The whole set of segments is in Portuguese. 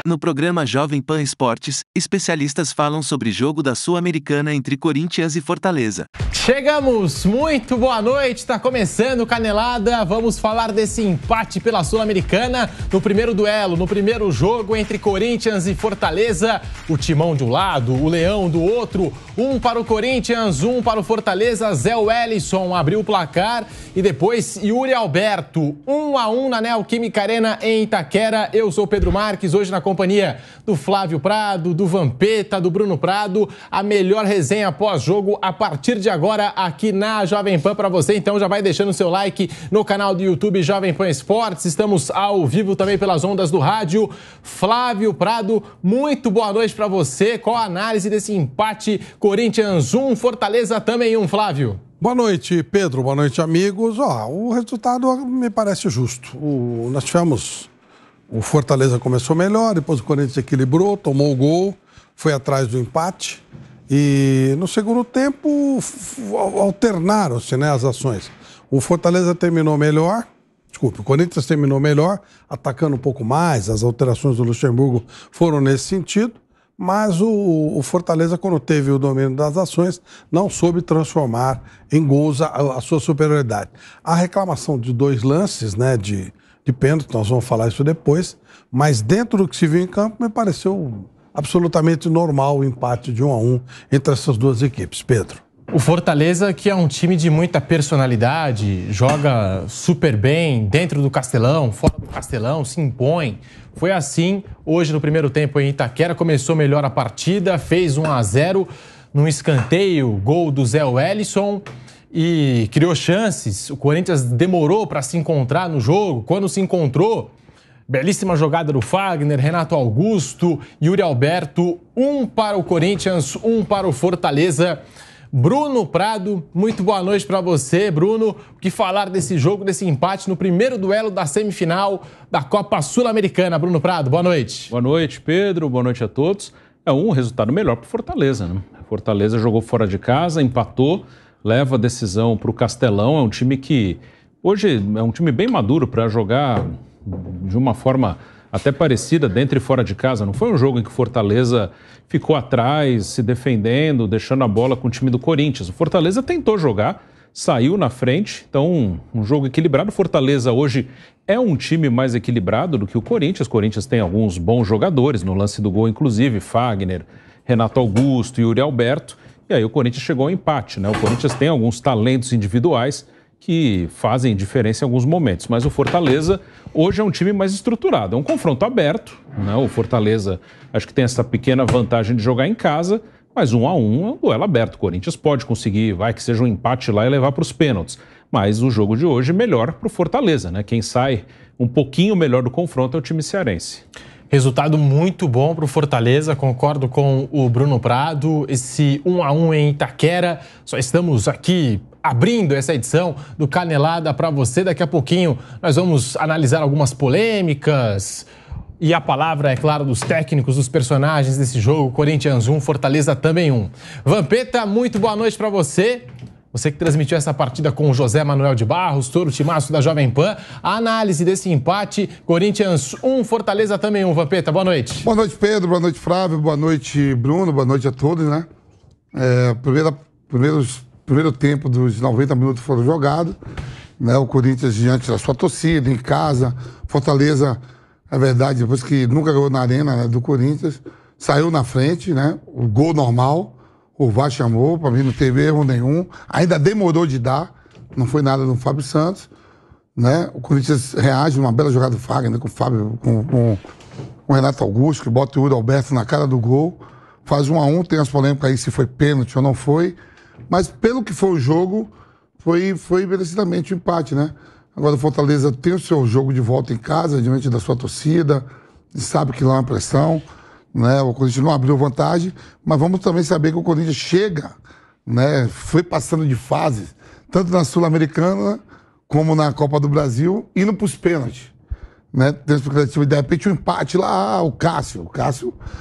No programa Jovem Pan Esportes, especialistas falam sobre jogo da Sul-Americana entre Corinthians e Fortaleza. Chegamos! Muito boa noite, está começando o Canelada. Vamos falar desse empate pela Sul-Americana no primeiro duelo, no primeiro jogo entre Corinthians e Fortaleza. O Timão de um lado, o Leão do outro. Um para o Corinthians, um para o Fortaleza. Zé Wellison abriu o placar e depois Yuri Alberto. 1-1 na Neoquímica Arena em Itaquera. Eu sou o Pedro Marques, hoje na companhia do Flávio Prado, do Vampeta, do Bruno Prado. A melhor resenha pós-jogo a partir de agora aqui na Jovem Pan para você. Então já vai deixando o seu like no canal do YouTube Jovem Pan Esportes. Estamos ao vivo também pelas ondas do rádio. Flávio Prado, muito boa noite para você. Qual a análise desse empate? Corinthians 1, Fortaleza também 1, Flávio. Boa noite, Pedro. Boa noite, amigos. O resultado me parece justo. Nós tivemos... O Fortaleza começou melhor, depois o Corinthians equilibrou, tomou o gol, foi atrás do empate. E no segundo tempo alternaram-se, né, as ações. O Fortaleza terminou melhor, o Corinthians terminou melhor, atacando um pouco mais, as alterações do Luxemburgo foram nesse sentido, mas o Fortaleza, quando teve o domínio das ações, não soube transformar em gols a sua superioridade. A reclamação de 2 lances, né, de pênalti, nós vamos falar isso depois, mas dentro do que se viu em campo, me pareceu absolutamente normal o empate de 1-1 entre essas duas equipes. Pedro. O Fortaleza, que é um time de muita personalidade, joga super bem dentro do Castelão, fora do Castelão, se impõe. Foi assim hoje no primeiro tempo em Itaquera, começou melhor a partida, fez 1-0 num escanteio, gol do Zé Wellison e criou chances. O Corinthians demorou para se encontrar no jogo. Quando se encontrou, belíssima jogada do Fagner, Renato Augusto, Yuri Alberto, 1 para o Corinthians, 1 para o Fortaleza. Bruno Prado, muito boa noite para você, Bruno. O que falar desse jogo, desse empate no primeiro duelo da semifinal da Copa Sul-Americana? Bruno Prado, boa noite. Boa noite, Pedro. Boa noite a todos. É um resultado melhor para o Fortaleza, né? Fortaleza jogou fora de casa, empatou, leva a decisão para o Castelão. É um time que hoje é um time bem maduro para jogar de uma forma até parecida dentro e fora de casa. Não foi um jogo em que o Fortaleza ficou atrás, se defendendo, deixando a bola com o time do Corinthians. O Fortaleza tentou jogar, saiu na frente, então um jogo equilibrado. O Fortaleza hoje é um time mais equilibrado do que o Corinthians. O Corinthians tem alguns bons jogadores, no lance do gol inclusive, Fagner, Renato Augusto, Yuri Alberto. E aí o Corinthians chegou ao empate, né? O Corinthians tem alguns talentos individuais que fazem diferença em alguns momentos, mas o Fortaleza hoje é um time mais estruturado, é um confronto aberto, né? O Fortaleza acho que tem essa pequena vantagem de jogar em casa, mas 1-1 é um duelo aberto. O Corinthians pode conseguir, vai que seja um empate lá e levar para os pênaltis, mas o jogo de hoje é melhor para o Fortaleza, né? Quem sai um pouquinho melhor do confronto é o time cearense. Resultado muito bom para o Fortaleza, concordo com o Bruno Prado. Esse 1-1 em Itaquera, só estamos aqui abrindo essa edição do Canelada para você. Daqui a pouquinho nós vamos analisar algumas polêmicas e a palavra, é claro, dos técnicos, dos personagens desse jogo. Corinthians 1, Fortaleza também 1. Vampeta, muito boa noite para você. Você que transmitiu essa partida com o José Manuel de Barros, todo o timaço da Jovem Pan. A análise desse empate, Corinthians 1, Fortaleza também 1. Vampeta, boa noite. Boa noite, Pedro. Boa noite, Flávio. Boa noite, Bruno. Boa noite a todos, né? Primeiro tempo dos 90 minutos foram jogados, né? O Corinthians diante da sua torcida, em casa. Fortaleza, é verdade, depois que nunca ganhou na arena, né, do Corinthians, saiu na frente, né? O gol normal. O VAR chamou, para mim não teve erro nenhum. Ainda demorou de dar, não foi nada do Fábio Santos, né? O Corinthians reage, uma bela jogada do Fagner, né? Com o Fábio, com o Renato Augusto, que bota o Yuri Alberto na cara do gol. Faz 1-1, tem as polêmicas aí se foi pênalti ou não foi. Mas pelo que foi o jogo, foi merecidamente um empate, né? Agora o Fortaleza tem o seu jogo de volta em casa, diante da sua torcida, sabe que lá é uma pressão, né? O Corinthians não abriu vantagem, mas vamos também saber que o Corinthians chega, né? Foi passando de fases, tanto na Sul-Americana como na Copa do Brasil, indo para os pênaltis, né? Tem expectativa, de repente, um empate lá, o Cássio,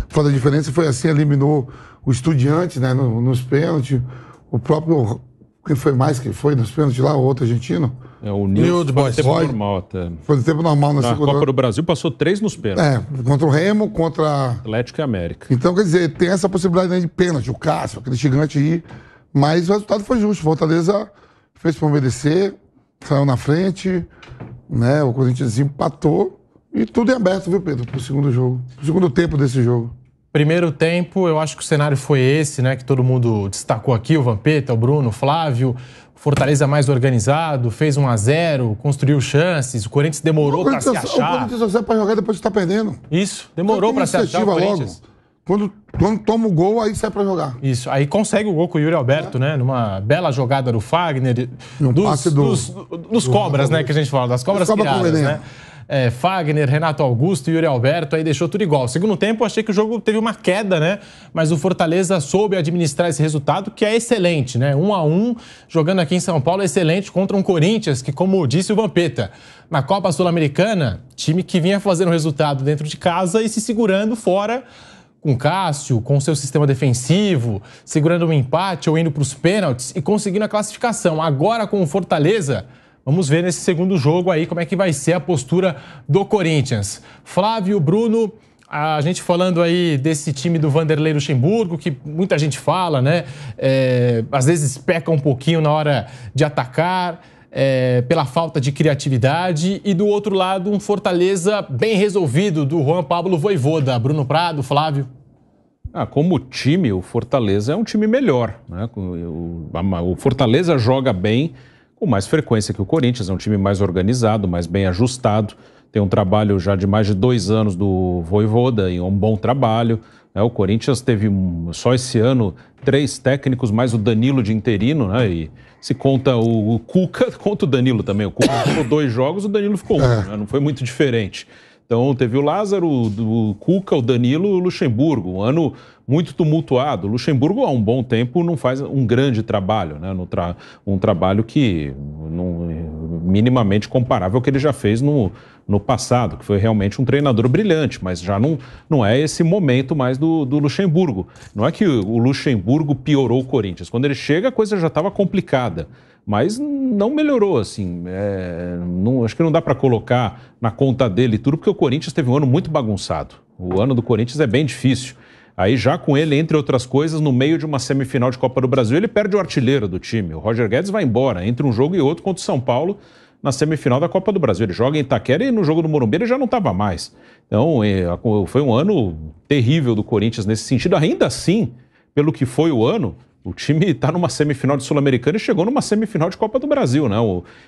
faz a diferença, foi assim, eliminou o Estudiantes, né? Nos pênaltis, o próprio, quem foi mais que foi nos pênaltis lá, o outro argentino? O Nils foi no tempo normal até. Foi no tempo normal na Copa do Brasil, passou 3 nos pênaltis. Contra o Remo, contra... Atlético e América. Então, quer dizer, tem essa possibilidade de pênalti, o Cássio, aquele gigante aí. Mas o resultado foi justo. Fortaleza fez por merecer, saiu na frente, né? O Corinthians empatou e tudo é aberto, viu, Pedro, pro segundo jogo. Pro segundo tempo desse jogo. Primeiro tempo, eu acho que o cenário foi esse, né? Que todo mundo destacou aqui, o Vampeta, o Bruno, o Flávio. Fortaleza mais organizado, fez 1-0, construiu chances. O Corinthians demorou para se achar. O Corinthians só serve para jogar depois de estar perdendo. Isso, demorou para se achar o Corinthians. Logo. Quando toma o gol, aí sai para jogar. Isso, aí consegue o gol com o Yuri Alberto, né? Numa bela jogada do Fagner. Dos cobras, né? Que a gente fala, das cobras criadas, né? Fagner, Renato Augusto e Yuri Alberto, aí deixou tudo igual. Segundo tempo, achei que o jogo teve uma queda, né? Mas o Fortaleza soube administrar esse resultado, que é excelente, né? 1-1, jogando aqui em São Paulo, excelente, contra um Corinthians, que, como disse o Vampeta, na Copa Sul-Americana, time que vinha fazendo resultado dentro de casa e se segurando fora, com Cássio, com seu sistema defensivo, segurando um empate ou indo para os pênaltis e conseguindo a classificação. Agora, com o Fortaleza... Vamos ver nesse segundo jogo aí como é que vai ser a postura do Corinthians. Flávio, Bruno, a gente falando aí desse time do Vanderlei Luxemburgo, que muita gente fala, né? Às vezes peca um pouquinho na hora de atacar, pela falta de criatividade. E do outro lado, um Fortaleza bem resolvido do Juan Pablo Vojvoda. Bruno Prado, Flávio. Como time, o Fortaleza é um time melhor, né? O Fortaleza joga bem, com mais frequência que o Corinthians, é um time mais organizado, mais bem ajustado, tem um trabalho já de mais de 2 anos do Vojvoda e um bom trabalho. O Corinthians teve só esse ano 3 técnicos, mais o Danilo de interino, né? E se conta o Cuca, conta o Danilo também. O Cuca ficou 2 jogos, o Danilo ficou 1, né? Não foi muito diferente. Então teve o Lázaro, o Cuca, o Danilo e o Luxemburgo. Um ano muito tumultuado. O Luxemburgo, há um bom tempo, não faz um grande trabalho, né? Um trabalho que minimamente comparável ao que ele já fez no passado, que foi realmente um treinador brilhante, mas já não é esse momento mais do Luxemburgo. Não é que o Luxemburgo piorou o Corinthians. Quando ele chega, a coisa já estava complicada. Mas não melhorou, assim. Acho que não dá para colocar na conta dele tudo, porque o Corinthians teve um ano muito bagunçado. O ano do Corinthians é bem difícil. Aí já com ele, entre outras coisas, no meio de uma semifinal de Copa do Brasil, ele perde o artilheiro do time. O Roger Guedes vai embora, entre um jogo e outro contra o São Paulo na semifinal da Copa do Brasil. Ele joga em Itaquera e no jogo do Morumbi ele já não estava mais. Então foi um ano terrível do Corinthians nesse sentido. Ainda assim, pelo que foi o ano, o time está numa semifinal de Sul-Americana e chegou numa semifinal de Copa do Brasil, né?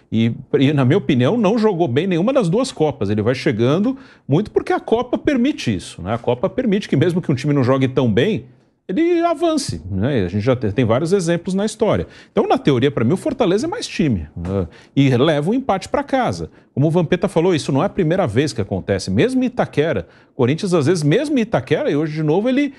E, na minha opinião, não jogou bem nenhuma das 2 Copas. Ele vai chegando muito porque a Copa permite isso, né? A Copa permite que mesmo que um time não jogue tão bem, ele avance, né? A gente já tem vários exemplos na história. Então, na teoria, para mim, o Fortaleza é mais time, né? E leva um empate para casa. Como o Vampeta falou, isso não é a primeira vez que acontece. Mesmo em Itaquera, Corinthians, às vezes, mesmo em Itaquera, e hoje, de novo, ele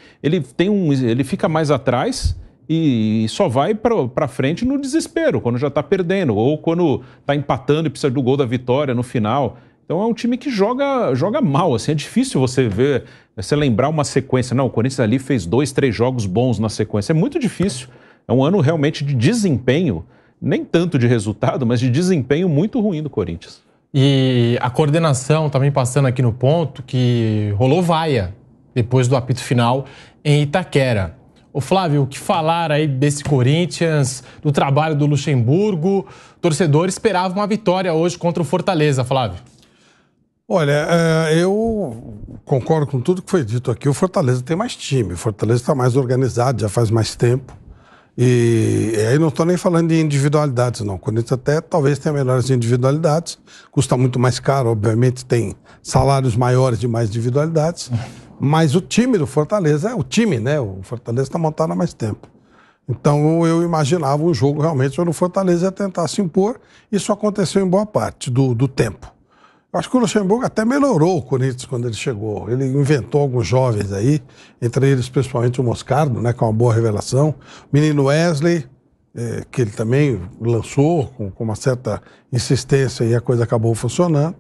fica mais atrás e só vai para frente no desespero, quando já está perdendo, ou quando está empatando e precisa do gol da vitória no final. Então é um time que joga mal, assim, é difícil você lembrar uma sequência. Não, o Corinthians ali fez 2, 3 jogos bons na sequência, é muito difícil. É um ano realmente de desempenho, nem tanto de resultado, mas de desempenho muito ruim do Corinthians. E a coordenação, também passando aqui no ponto, que rolou vaia depois do apito final em Itaquera. Ô Flávio, o que falar aí desse Corinthians, do trabalho do Luxemburgo? O torcedor esperava uma vitória hoje contra o Fortaleza, Flávio. Olha, eu concordo com tudo que foi dito aqui. O Fortaleza tem mais time, o Fortaleza está mais organizado, já faz mais tempo. E aí não estou nem falando de individualidades, não. O Corinthians até talvez tenha melhores individualidades, custa muito mais caro, obviamente tem salários maiores de mais individualidades. Mas o time do Fortaleza é o time, né? O Fortaleza está montado há mais tempo. Então eu imaginava um jogo realmente onde o Fortaleza ia tentar se impor. Isso aconteceu em boa parte do tempo. Eu acho que o Luxemburgo até melhorou o Corinthians quando ele chegou. Ele inventou alguns jovens aí, entre eles principalmente o Moscardo, né? Com uma boa revelação. O menino Wesley, que ele também lançou com uma certa insistência e a coisa acabou funcionando.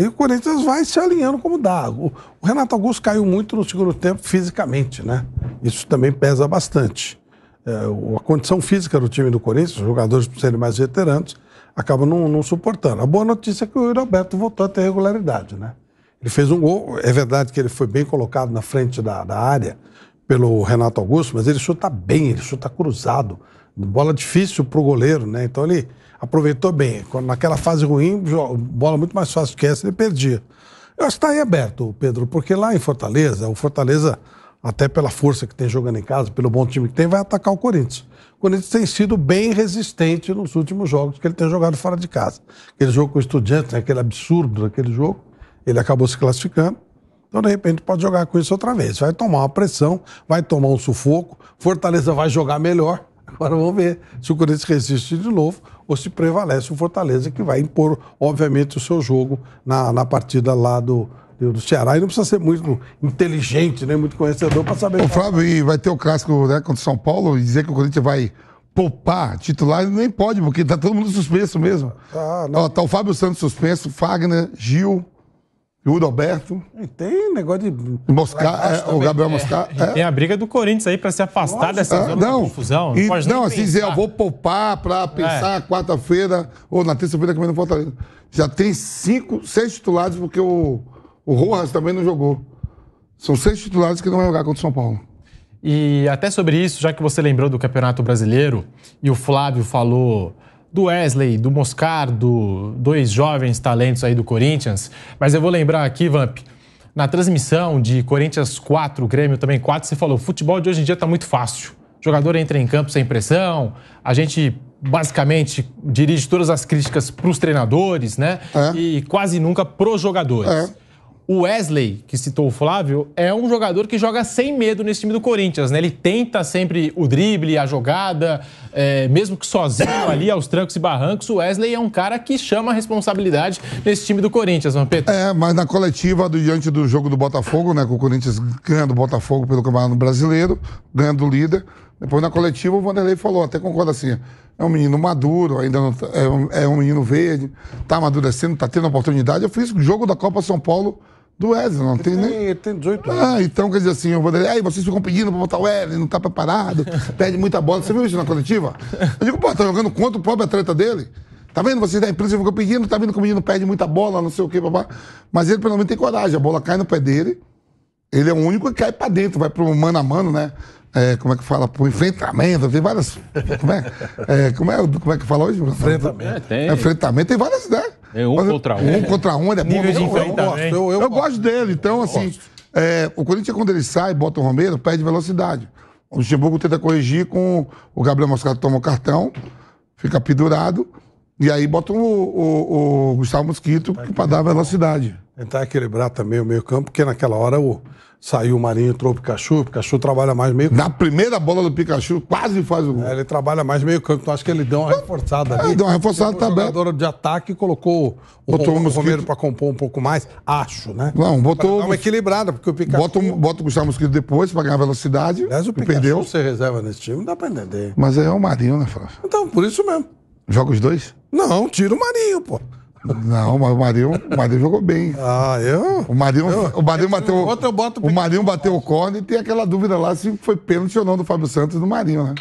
E o Corinthians vai se alinhando como dá. O Renato Augusto caiu muito no segundo tempo fisicamente, né? Isso também pesa bastante. A condição física do time do Corinthians, os jogadores por serem mais veteranos, acaba não suportando. A boa notícia é que o Yuri Alberto voltou a ter regularidade, né? Ele fez um gol, é verdade que ele foi bem colocado na frente da área pelo Renato Augusto, mas ele chuta bem, ele chuta cruzado, bola difícil pro goleiro, né? Então ele aproveitou bem. Quando, naquela fase ruim, bola muito mais fácil que essa, ele perdia. Eu acho que está aí aberto, Pedro, porque lá em Fortaleza, o Fortaleza, até pela força que tem jogando em casa, pelo bom time que tem, vai atacar o Corinthians. O Corinthians tem sido bem resistente nos últimos jogos que ele tem jogado fora de casa. Aquele jogo com o Estudiantes, né, aquele absurdo daquele jogo, ele acabou se classificando. Então, de repente, pode jogar com isso outra vez. Vai tomar uma pressão, vai tomar um sufoco, Fortaleza vai jogar melhor. Agora vamos ver se o Corinthians resiste de novo ou se prevalece o Fortaleza, que vai impor, obviamente, o seu jogo na partida lá do Ceará. E não precisa ser muito inteligente, nem muito conhecedor para saber. O Flávio, e vai ter o clássico, né, contra o São Paulo, e dizer que o Corinthians vai poupar titular, nem pode, porque tá todo mundo suspenso mesmo. Tá o Fábio Santos suspenso, Fagner, Gil, Yuri Alberto. E tem negócio de... O Gabriel Moscar. Tem a briga do Corinthians aí para se afastar dessa zona de confusão. Não pode nem assim dizer, eu vou poupar para pensar quarta-feira ou na terça-feira que vem no Fortaleza. Já tem 6 titulares, porque o Rojas também não jogou. São 6 titulares que não vão jogar contra o São Paulo. E até sobre isso, já que você lembrou do Campeonato Brasileiro e o Flávio falou do Wesley, do Moscardo, 2 jovens talentos aí do Corinthians, mas eu vou lembrar aqui, Vamp, na transmissão de Corinthians 4, Grêmio também 4, você falou, o futebol de hoje em dia está muito fácil. O jogador entra em campo sem pressão, a gente basicamente dirige todas as críticas para os treinadores, né? E quase nunca pros jogadores. O Wesley, que citou o Flávio, é um jogador que joga sem medo nesse time do Corinthians, né? Ele tenta sempre o drible, a jogada, mesmo que sozinho ali aos trancos e barrancos, o Wesley é um cara que chama a responsabilidade nesse time do Corinthians, Vampeta. Mas na coletiva, diante do jogo do Botafogo, né? Com o Corinthians ganhando o Botafogo pelo Campeonato Brasileiro, ganhando o líder. Depois na coletiva o Vanderlei falou, até concorda assim, é um menino maduro, ainda não é um menino verde, tá amadurecendo, tá tendo oportunidade. Eu fiz o jogo da Copa São Paulo do Wesley, não tem nem... Ele tem 18 anos. Então, quer dizer assim, eu vou dizer, vocês ficam pedindo pra botar o Wesley, não tá preparado, perde muita bola. Você viu isso na coletiva? Eu digo, tá jogando contra o próprio atleta dele? Tá vendo? Vocês da imprensa ficam pedindo, tá vendo que o menino perde muita bola, não sei o quê, papá. Mas ele pelo menos tem coragem, a bola cai no pé dele, ele é o único que cai pra dentro, vai pro mano a mano, né? Como é que fala? Pro enfrentamento, tem várias... Como é que fala hoje? Enfrentamento. Enfrentamento, tem várias, né? É um contra um. Um contra um, ele é bom. Nível de enfrentamento. Eu gosto dele. Então, assim, o Corinthians, quando ele sai, bota o Romero, perde velocidade. O Luxemburgo tenta corrigir com o Gabriel Moscardo, toma o cartão, fica pendurado, e aí bota o Gustavo Mosquito para dar velocidade. Tentar equilibrar também o meio campo, porque naquela hora saiu o Marinho, entrou o Pikachu trabalha mais meio campo. Na primeira bola do Pikachu, quase faz o gol. Ele trabalha mais meio campo, então acho que ele deu uma reforçada ali. Deu uma reforçada também. O jogador de ataque colocou o Romero para compor um pouco mais, acho, né? Não, botou... Pra dar uma equilibrada, porque o Pikachu... Bota o Gustavo Mosquito depois para ganhar velocidade. Aliás, o Pikachu perdeu. ser reserva nesse time, não dá para entender. Mas é o Marinho, né, Flávio? Então, por isso mesmo. Joga os dois? Não, tira o Marinho, pô. Não, mas o Marinho jogou bem. O Marinho bateu. O Marinho bateu o corner e tem aquela dúvida lá se foi pênalti ou não do Fábio Santos no Marinho, né?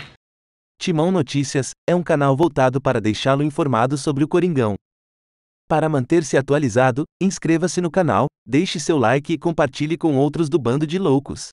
Timão Notícias é um canal voltado para deixá-lo informado sobre o Coringão. Para manter-se atualizado, inscreva-se no canal, deixe seu like e compartilhe com outros do bando de loucos.